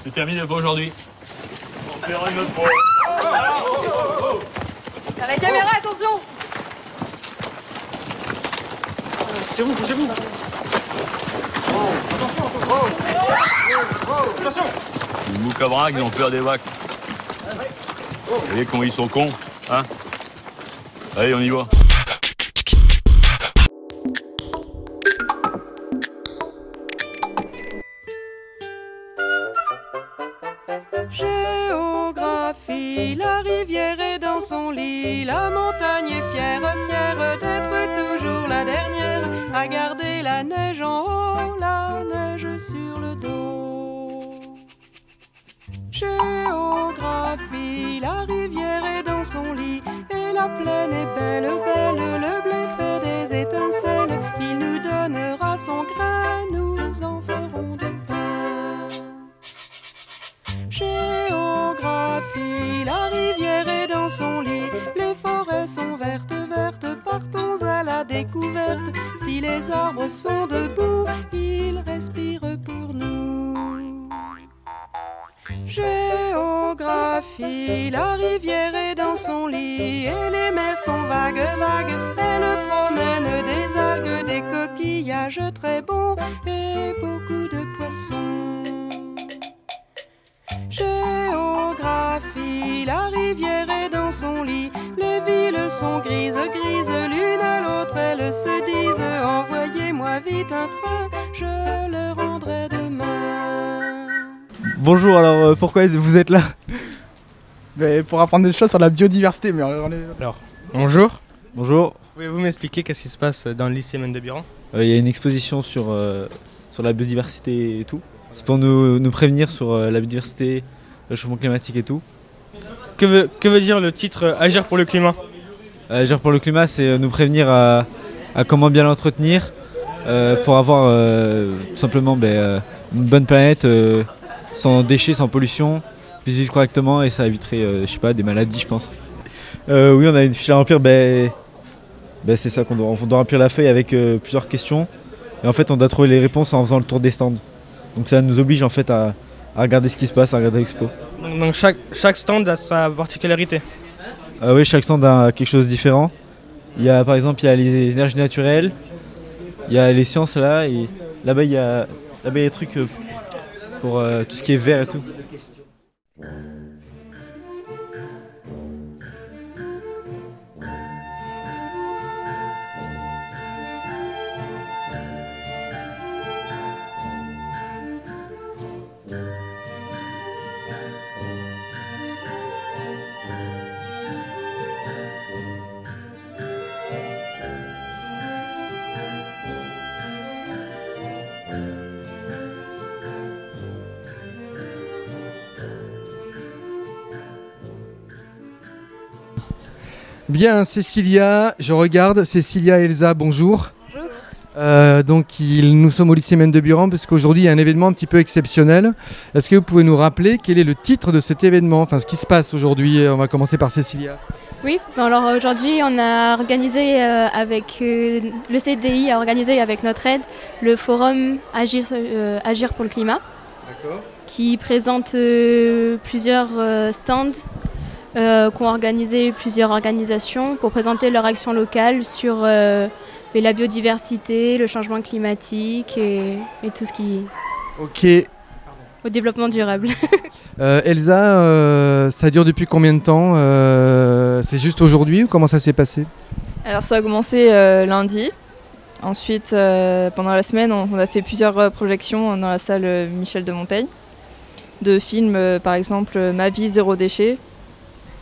C'est terminé pour aujourd'hui. On verra une autre fois. À la caméra, attention! Bougez-vous. Attention. Les moucabraques, ils ont peur des vagues. Vous voyez comment ils sont cons, hein? Allez, on y va. Géographie, la rivière est dans son lit, la montagne est fière, fière d'être toujours la dernière, à garder la neige en haut, la neige sur le dos. Géographie, la rivière est dans son lit, et la plaine est belle, belle, le blé fait des étincelles, il nous donnera son grain, nous en ferons de pain. Géographie, la rivière est dans son lit, les forêts sont vertes, vertes, partons à la découverte. Si les arbres sont debout, ils respirent pour nous. Géographie, la rivière est dans son lit, et les mers sont vagues, vagues, elles promènent des algues, des coquillages très bons, et beaucoup de poissons. Géographie, la rivière est dans son lit, les villes sont grises, grises, l'une à l'autre elles se disent, envoyez-moi vite un train, je le rendrai demain. Bonjour, alors pourquoi vous êtes là? Pour apprendre des choses sur la biodiversité, mais on est... Alors, bonjour. Bonjour. Pouvez-vous m'expliquer qu'est-ce qui se passe dans le lycée Mendes-Biran? Il y a une exposition sur la biodiversité et tout. C'est pour nous prévenir sur la biodiversité, le changement climatique et tout. Que veut dire le titre Agir pour le climat? Agir pour le climat, c'est nous prévenir à comment bien l'entretenir pour avoir tout simplement une bonne planète sans déchets, sans pollution, puisse vivre correctement et ça éviterait je sais pas, des maladies, je pense. Oui, on a une fiche à remplir, c'est ça qu'on doit remplir la feuille avec plusieurs questions et en fait on doit trouver les réponses en faisant le tour des stands. Donc ça nous oblige en fait à regarder ce qui se passe, à regarder l'expo. Donc chaque stand a sa particularité? Oui, chaque stand a quelque chose de différent. Il y a par exemple les énergies naturelles, il y a les sciences là, et là-bas il y a des trucs pour tout ce qui est vert et tout. Bien, Cécilia, je regarde, Cécilia et Elsa, bonjour. Bonjour. Donc nous sommes au lycée Mendes-Biran parce qu'aujourd'hui il y a un événement un petit peu exceptionnel. Est-ce que vous pouvez nous rappeler quel est le titre de cet événement, enfin ce qui se passe aujourd'hui? On va commencer par Cécilia. Oui, alors aujourd'hui on a organisé avec le CDI, a organisé avec notre aide le forum Agir pour le climat, qui présente plusieurs stands qu'ont organisé plusieurs organisations pour présenter leur action locale sur la biodiversité, le changement climatique et tout ce qui Ok. au développement durable. Elsa, ça dure depuis combien de temps? C'est juste aujourd'hui ou comment ça s'est passé? Alors ça a commencé lundi. Ensuite, pendant la semaine, on a fait plusieurs projections dans la salle Michel de Montaigne. De films, par exemple Ma vie, zéro déchet.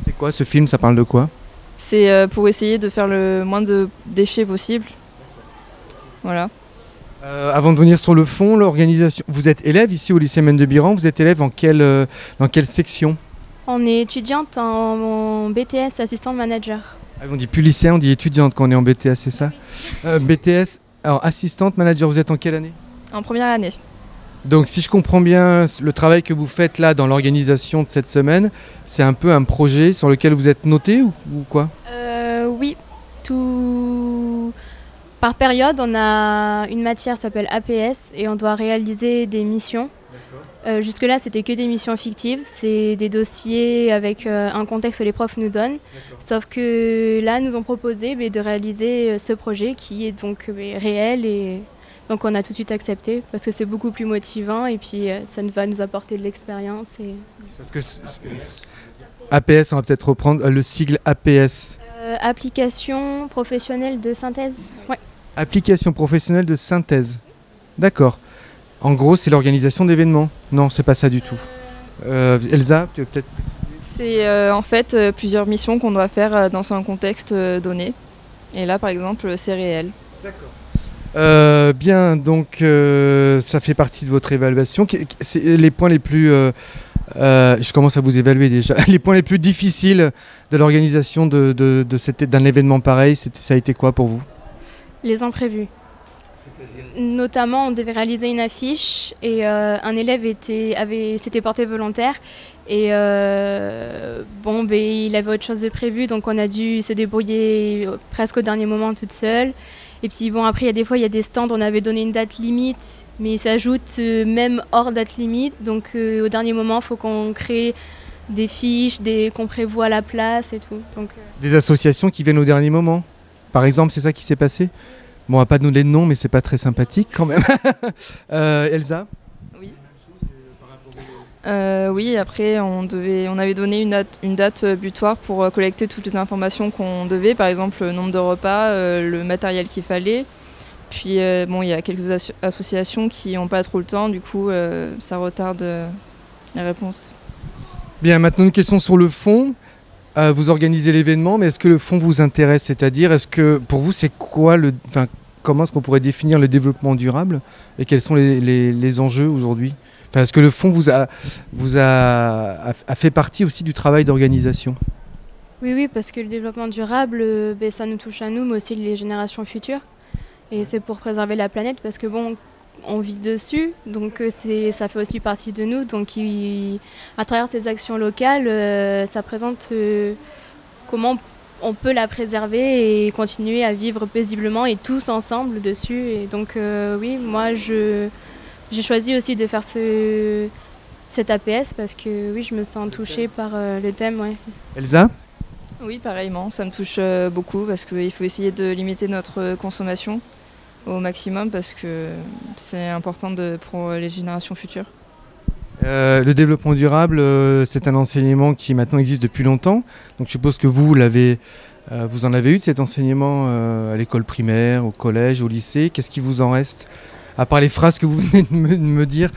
C'est quoi ce film? Ça parle de quoi? C'est pour essayer de faire le moins de déchets possible. Voilà. Avant de venir sur le fond, l'organisation. Vous êtes élève ici au lycée Mendes-Biran. Vous êtes élève dans quelle section? On est étudiante en BTS, assistante manager. Ah, on dit plus lycéen, on dit étudiante quand on est en BTS, c'est ça? BTS, alors assistante manager, vous êtes en quelle année? En première année. Donc si je comprends bien, le travail que vous faites là dans l'organisation de cette semaine, c'est un peu un projet sur lequel vous êtes noté ou quoi? Oui, par période, on a une matière qui s'appelle APS et on doit réaliser des missions. Jusque-là, c'était que des missions fictives. C'est des dossiers avec un contexte que les profs nous donnent. Sauf que là, nous ont proposé de réaliser ce projet qui est donc réel. Et donc, on a tout de suite accepté parce que c'est beaucoup plus motivant et puis ça va nous apporter de l'expérience. Et... Parce que APS, on va peut-être reprendre le sigle APS. Application professionnelle de synthèse. Ouais. Application professionnelle de synthèse. D'accord. En gros, c'est l'organisation d'événements. Non, c'est pas ça du tout. Elsa, tu veux peut-être... C'est en fait plusieurs missions qu'on doit faire dans un contexte donné. Et là, par exemple, c'est réel. D'accord. Bien, donc ça fait partie de votre évaluation. C'est les points les plus... je commence à vous évaluer déjà. Les points les plus difficiles de l'organisation d'un événement pareil, ça a été quoi pour vous? Les imprévus. Notamment, on devait réaliser une affiche et un élève s'était porté volontaire et il avait autre chose de prévu, donc on a dû se débrouiller presque au dernier moment toute seule. Et puis bon, après, des fois, il y a des stands, on avait donné une date limite, mais ils s'ajoutent même hors date limite. Donc au dernier moment, il faut qu'on crée des fiches, qu'on prévoit à la place et tout. Donc, Des associations qui viennent au dernier moment, par exemple, c'est ça qui s'est passé? Bon, on va pas donner de nom, mais c'est pas très sympathique quand même. Elsa? Oui. Oui, après, on avait donné une date butoir pour collecter toutes les informations qu'on devait, par exemple le nombre de repas, le matériel qu'il fallait. Puis, il y a quelques associations qui n'ont pas trop le temps, du coup, ça retarde les réponses. Bien, maintenant une question sur le fond. Vous organisez l'événement, mais est-ce que le fond vous intéresse? C'est-à-dire, est-ce que pour vous, c'est quoi comment est-ce qu'on pourrait définir le développement durable et quels sont les enjeux aujourd'hui? Est-ce que le fond a fait partie aussi du travail d'organisation? Oui, parce que le développement durable, ça nous touche à nous, mais aussi les générations futures. Et c'est pour préserver la planète, parce que on vit dessus, donc ça fait aussi partie de nous. Donc à travers ces actions locales, ça présente comment on peut la préserver et continuer à vivre paisiblement et tous ensemble dessus. Et donc oui, moi j'ai choisi aussi de faire cet APS parce que oui, je me sens touchée par le thème. Ouais. Elsa? Oui, pareillement, ça me touche beaucoup parce qu'il faut essayer de limiter notre consommation au maximum parce que c'est important pour les générations futures. Le développement durable, c'est un enseignement qui maintenant existe depuis longtemps. Donc je suppose que vous en avez eu de cet enseignement à l'école primaire, au collège, au lycée. Qu'est-ce qui vous en reste? À part les phrases que vous venez de me dire,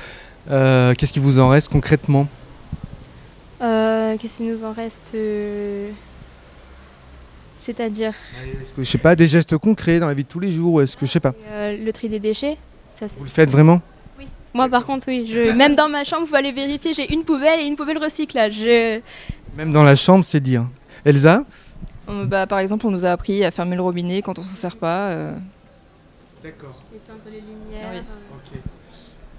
qu'est-ce qui vous en reste concrètement? Qu'est-ce qui nous en reste C'est-à-dire Est-ce que, je sais pas, des gestes concrets dans la vie de tous les jours, ou est-ce que, je sais pas. Le tri des déchets. Ça, vous le faites vraiment? Oui. Moi par contre, oui. Même dans ma chambre, vous allez vérifier, j'ai une poubelle et une poubelle recyclage. Même dans la chambre, c'est dire. Elsa? Par exemple, on nous a appris à fermer le robinet quand on s'en sert pas. D'accord. Éteindre les lumières. Oui.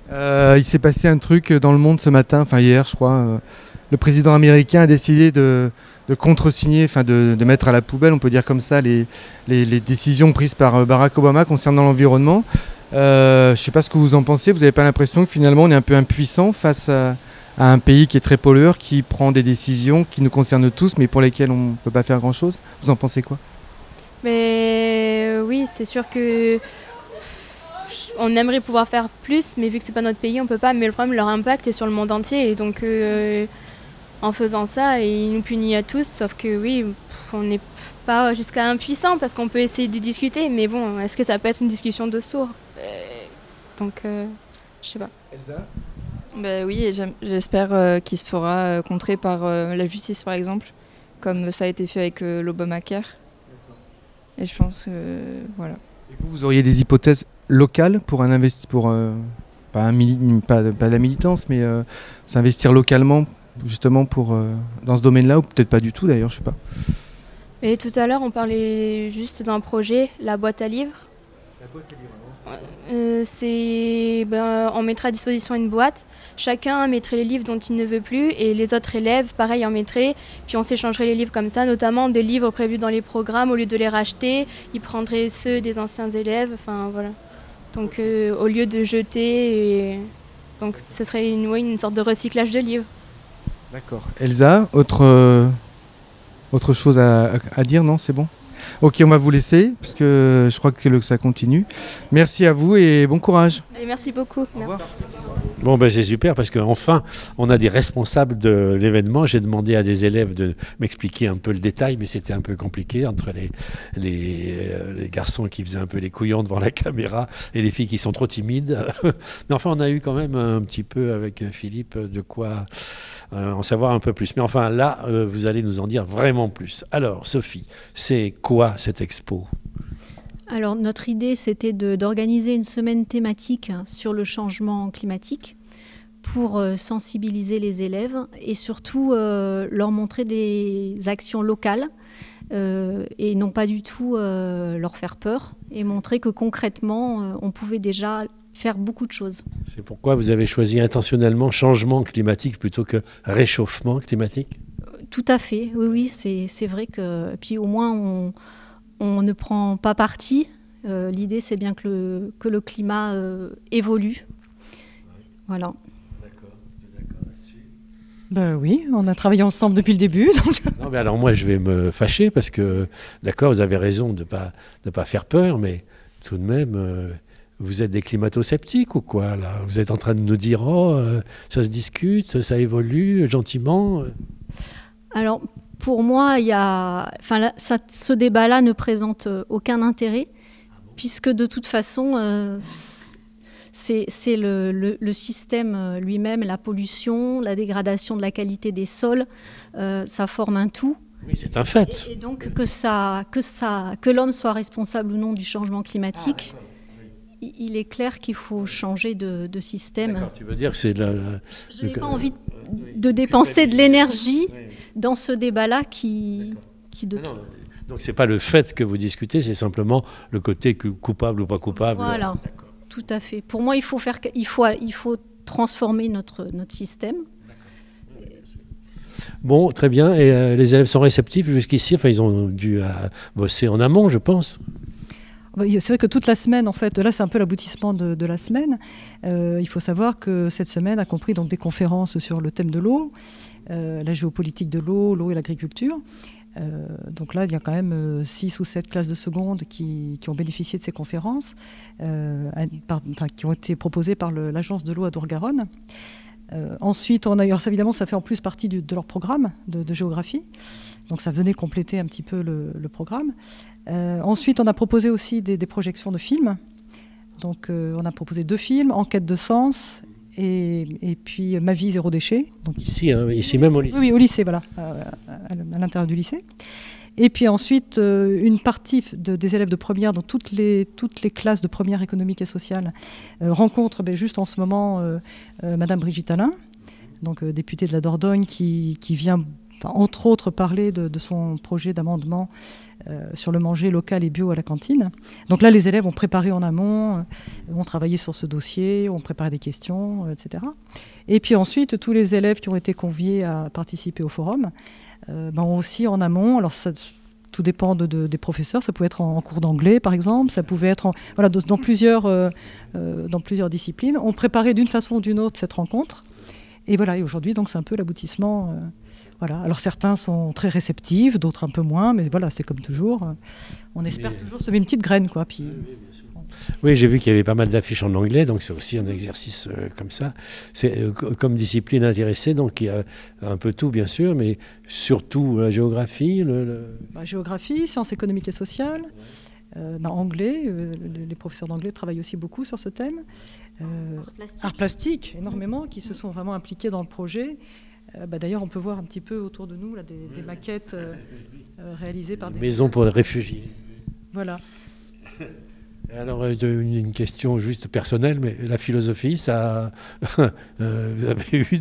Okay. Il s'est passé un truc dans le monde ce matin, enfin hier je crois. Le président américain a décidé de contresigner, de mettre à la poubelle, on peut dire comme ça, les décisions prises par Barack Obama concernant l'environnement. Je ne sais pas ce que vous en pensez, vous n'avez pas l'impression que finalement on est un peu impuissant face à un pays qui est très pollueur, qui prend des décisions qui nous concernent tous, mais pour lesquelles on ne peut pas faire grand-chose? Vous en pensez quoi? Mais oui, c'est sûr que on aimerait pouvoir faire plus, mais vu que c'est pas notre pays, on peut pas. Mais le problème, leur impact est sur le monde entier, et donc en faisant ça, il nous punit à tous. Sauf que oui, on n'est pas jusqu'à impuissant parce qu'on peut essayer de discuter, mais bon, est-ce que ça peut être une discussion de sourds? Donc, je sais pas. Elsa? Oui, et j'espère qu'il se fera contrer par la justice, par exemple, comme ça a été fait avec l'Obamacare. Et je pense que voilà. Et vous auriez des hypothèses locales pour pas la militance, mais s'investir localement justement dans ce domaine-là, ou peut-être pas du tout d'ailleurs, je sais pas. Et tout à l'heure, on parlait juste d'un projet, la boîte à livres. La boîte à livres, on mettra à disposition une boîte. Chacun mettrait les livres dont il ne veut plus et les autres élèves, pareil, en mettraient. Puis on s'échangerait les livres comme ça, notamment des livres prévus dans les programmes. Au lieu de les racheter, ils prendraient ceux des anciens élèves. Enfin voilà. Donc au lieu de jeter Donc ce serait une sorte de recyclage de livres. D'accord. Elsa, autre chose à dire? Non, c'est bon? Ok, on va vous laisser, parce que je crois que ça continue. Merci à vous et bon courage. Et merci beaucoup. Merci. Bon, ben c'est super parce qu'enfin, on a des responsables de l'événement. J'ai demandé à des élèves de m'expliquer un peu le détail, mais c'était un peu compliqué entre les garçons qui faisaient un peu les couillons devant la caméra et les filles qui sont trop timides. Mais enfin, on a eu quand même un petit peu avec Philippe de quoi en savoir un peu plus. Mais enfin, là, vous allez nous en dire vraiment plus. Alors, Sophie, c'est quoi cette expo ? Alors, notre idée, c'était d'organiser une semaine thématique sur le changement climatique pour sensibiliser les élèves et surtout leur montrer des actions locales et non pas du tout leur faire peur et montrer que concrètement, on pouvait déjà faire beaucoup de choses. C'est pourquoi vous avez choisi intentionnellement changement climatique plutôt que réchauffement climatique ? Tout à fait, oui, c'est vrai que... Puis au moins, on ne prend pas parti. L'idée, c'est bien que le climat évolue. Voilà. D'accord, tu es d'accord là-dessus ? Ben oui, on a travaillé ensemble depuis le début. Donc... Non, mais alors moi, je vais me fâcher parce que, d'accord, vous avez raison de pas faire peur, mais tout de même, vous êtes des climato-sceptiques ou quoi, là ? Vous êtes en train de nous dire, ça se discute, ça évolue gentiment. Alors, pour moi, ce débat-là ne présente aucun intérêt, puisque de toute façon, c'est le système lui-même, la pollution, la dégradation de la qualité des sols, ça forme un tout. Oui, c'est un fait. Et donc, que l'homme soit responsable ou non du changement climatique, il est clair qu'il faut changer de système. D'accord, tu veux dire que c'est Je n'ai pas envie de dépenser de l'énergie dans ce débat-là Donc c'est pas le fait que vous discutez, c'est simplement le côté coupable ou pas coupable. Voilà, tout à fait. Pour moi, il faut transformer notre système. Bon, très bien. Et les élèves sont réceptifs jusqu'ici. Enfin, ils ont dû bosser en amont, je pense. C'est vrai que toute la semaine, en fait, là c'est un peu l'aboutissement de la semaine. Il faut savoir que cette semaine a compris donc, des conférences sur le thème de l'eau, la géopolitique de l'eau et l'agriculture. Donc là, il y a quand même 6 ou 7 classes de seconde qui ont bénéficié de ces conférences, qui ont été proposées par l'agence de l'eau à Dour-Garonne. Ensuite, évidemment, ça fait en plus partie de leur programme de géographie. Donc ça venait compléter un petit peu le programme. Ensuite, on a proposé aussi des projections de films. Donc on a proposé 2 films, Enquête de sens et puis Ma vie zéro déchet. Donc, ici même au lycée. Oui, au lycée, voilà, à l'intérieur du lycée. Et puis ensuite, une partie des élèves de première, dans toutes les classes de première économique et sociale, rencontrent juste en ce moment Madame Brigitte Allain, donc députée de la Dordogne, qui vient, entre autres, parler de son projet d'amendement sur le manger local et bio à la cantine. Donc là, les élèves ont préparé en amont, ont travaillé sur ce dossier, ont préparé des questions, etc. Et puis ensuite, tous les élèves qui ont été conviés à participer au forum ont aussi en amont, alors ça, tout dépend des professeurs, ça pouvait être en cours d'anglais par exemple, ça pouvait être dans plusieurs disciplines, ont préparé d'une façon ou d'une autre cette rencontre. Et voilà, et aujourd'hui, donc c'est un peu l'aboutissement. Voilà. Alors certains sont très réceptifs, d'autres un peu moins, mais voilà, c'est comme toujours. On espère toujours semer une petite graine, quoi. Puis, oui, j'ai vu qu'il y avait pas mal d'affiches en anglais, donc c'est aussi un exercice comme ça. C'est comme discipline intéressée, donc il y a un peu tout, bien sûr, mais surtout la géographie. Géographie, sciences économiques et sociales, anglais. Les professeurs d'anglais travaillent aussi beaucoup sur ce thème. Art plastique, énormément, qui se sont vraiment impliqués dans le projet. D'ailleurs, on peut voir un petit peu autour de nous là, des maquettes réalisées par des... Maisons pour les réfugiés. Voilà. Alors, une question juste personnelle, mais la philosophie, ça, vous avez eu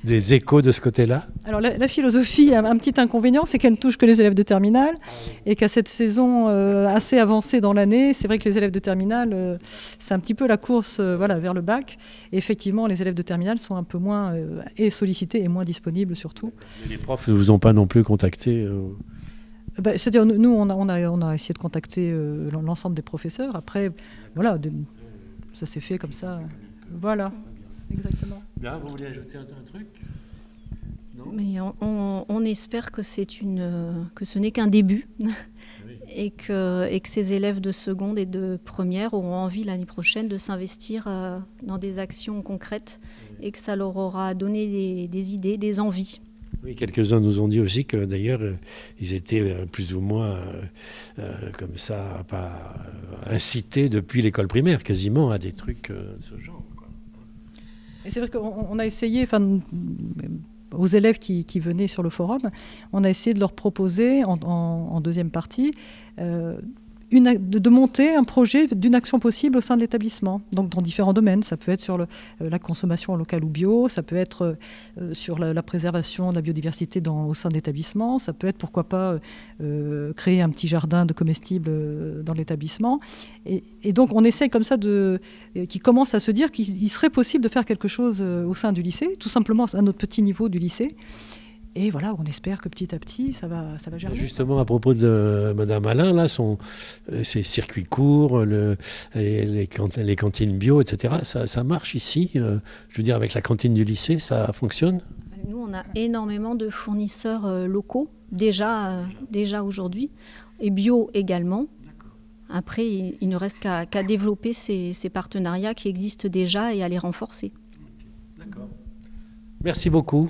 des échos de ce côté-là ? Alors, la philosophie a un petit inconvénient, c'est qu'elle ne touche que les élèves de terminale, et qu'à cette saison assez avancée dans l'année, c'est vrai que les élèves de terminale, c'est un petit peu la course vers le bac. Et effectivement, les élèves de terminale sont un peu moins sollicités et moins disponibles surtout. Les profs ne vous ont pas non plus contacté C'est-à-dire, nous, on a essayé de contacter l'ensemble des professeurs. Après, voilà, ça s'est fait comme ça. Voilà. Exactement. Bien, vous voulez ajouter un truc? Non. Mais on espère que que ce n'est qu'un début et que ces élèves de seconde et de première auront envie l'année prochaine de s'investir dans des actions concrètes et que ça leur aura donné des idées, des envies. Oui, quelques-uns nous ont dit aussi que d'ailleurs, ils étaient plus ou moins comme ça, pas incités depuis l'école primaire, quasiment, à des trucs de ce genre, quoi. Et c'est vrai qu'on a essayé, aux élèves qui venaient sur le forum, on a essayé de leur proposer en deuxième partie de monter un projet d'une action possible au sein de l'établissement, donc dans différents domaines. Ça peut être sur la consommation locale ou bio, ça peut être sur la préservation de la biodiversité au sein de l'établissement, ça peut être, pourquoi pas, créer un petit jardin de comestibles dans l'établissement. Et donc on essaye comme ça qui commence à se dire qu'il serait possible de faire quelque chose au sein du lycée, tout simplement à notre petit niveau du lycée. Et voilà, on espère que petit à petit, ça va germer. Justement, à propos de Madame Alain, là, ces circuits courts, les cantines bio, etc., ça marche ici. Je veux dire, avec la cantine du lycée, ça fonctionne? Nous, on a énormément de fournisseurs locaux, déjà aujourd'hui, et bio également. Après, il ne reste qu'à développer ces partenariats qui existent déjà et à les renforcer. D'accord. Merci beaucoup.